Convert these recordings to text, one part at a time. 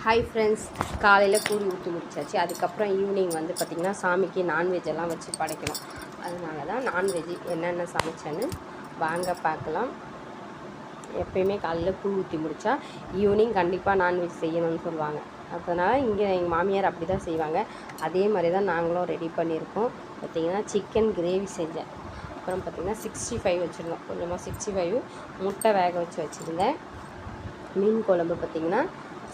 Hi friends, காலையில் கூழ் ஊற்றி முடிச்சாச்சு. அதுக்கப்புறம் ஈவினிங் வந்து பார்த்திங்கன்னா சாமிக்கு நான்வெஜ் எல்லாம் வச்சு படைக்கணும். அதனால தான் நான்வெஜ் என்னென்ன சமைச்சேன்னு வாங்க பார்க்கலாம். எப்பயுமே காலையில் கூழ் ஊற்றி முடித்தா ஈவினிங் கண்டிப்பாக நான்வெஜ் செய்யணும்னு சொல்லுவாங்க. அதனால் இங்கே எங்கள் மாமியார் அப்படி தான் செய்வாங்க. அதே மாதிரி தான் நாங்களும் ரெடி பண்ணியிருக்கோம். பார்த்திங்கன்னா சிக்கன் கிரேவி செஞ்சேன். அப்புறம் பார்த்திங்கன்னா 65 வச்சுருந்தோம். கொஞ்சமாக 65 முட்டை வேக வச்சுருந்தேன். மீன் குழம்பு பார்த்திங்கன்னா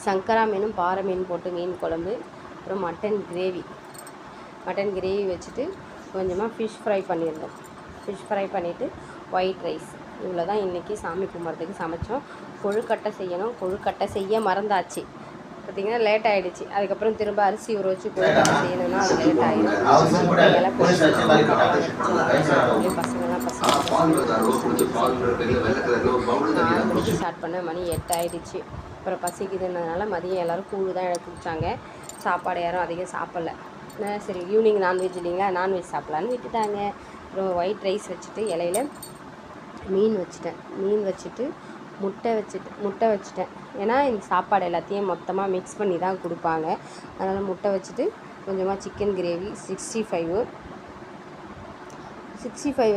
சங்கரா மீனும் பாறை மீன் போட்டு மீன் குழம்பு. அப்புறம் மட்டன் கிரேவி வச்சுட்டு கொஞ்சமாக ஃபிஷ் ஃப்ரை பண்ணியிருந்தோம். ஃபிஷ் ஃப்ரை பண்ணிவிட்டு ஒயிட் ரைஸ். இவ்வளோ தான் இன்றைக்கி சாமி கும்பிட்றதுக்கு சமைச்சோம். கொழுக்கட்டை செய்யணும். கொழுக்கட்டை செய்ய மறந்தாச்சு. பார்த்திங்கன்னா லேட் ஆகிடுச்சு. அதுக்கப்புறம் திரும்ப அரிசி ஊற வச்சு கொழுக்கட்டை செய்யணும்னா அது லேட் ஆகிடும். பசங்கள்லாம் ஸ்டார்ட் பண்ண மணி 8 ஆகிடுச்சு. அப்புறம் பசிக்குதுன்றதுனால மதியம் எல்லோரும் கூழ் தான் எடுத்து குடித்தாங்க. சாப்பாடு யாரும் அதிகம் சாப்பிட்ல. சரி ஈவினிங் நான்வெஜ் இல்லைங்களா, நான்வெஜ் சாப்பிட்லான்னு விட்டுட்டாங்க. அப்புறம் ஒயிட் ரைஸ் வச்சுட்டு இலையில மீன் வச்சுட்டு முட்டை வச்சுட்டேன். ஏன்னா இந்த சாப்பாடு எல்லாத்தையும் மொத்தமாக மிக்ஸ் பண்ணி தான் கொடுப்பாங்க. அதனால் முட்டை வச்சுட்டு கொஞ்சமாக சிக்கன் கிரேவி 65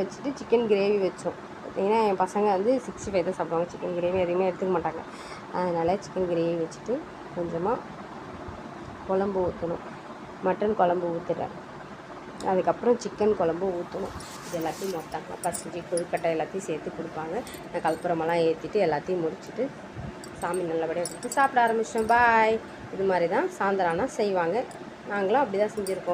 வச்சுட்டு சிக்கன் கிரேவி வச்சோம். பார்த்திங்கன்னா என் பசங்க வந்து 65 தான் சாப்பிடுவாங்க. சிக்கன் கிரேவி எதுவுமே எடுத்துக்க மாட்டாங்க. அதனால் சிக்கன் கிரேவி வச்சுட்டு கொஞ்சமாக குழம்பு ஊற்றணும். மட்டன் குழம்பு ஊற்றுறேன். அதுக்கப்புறம் சிக்கன் குழம்பு ஊற்றணும். இது எல்லாத்தையும் மொத்தமாக பசஞ்சு கொழுக்கட்டை எல்லாத்தையும் சேர்த்து கொடுப்பாங்க. நான் கற்பூரமெல்லாம் ஏற்றிட்டு எல்லாத்தையும் முடிச்சுட்டு சாமி நல்லபடியாக கொடுத்து சாப்பிட ஆரம்பிச்சிட்டோம். பாய். இது மாதிரி தான் சாயந்தரம்னா செய்வாங்க. நாங்களும் அப்படி தான் செஞ்சுருக்கோம்.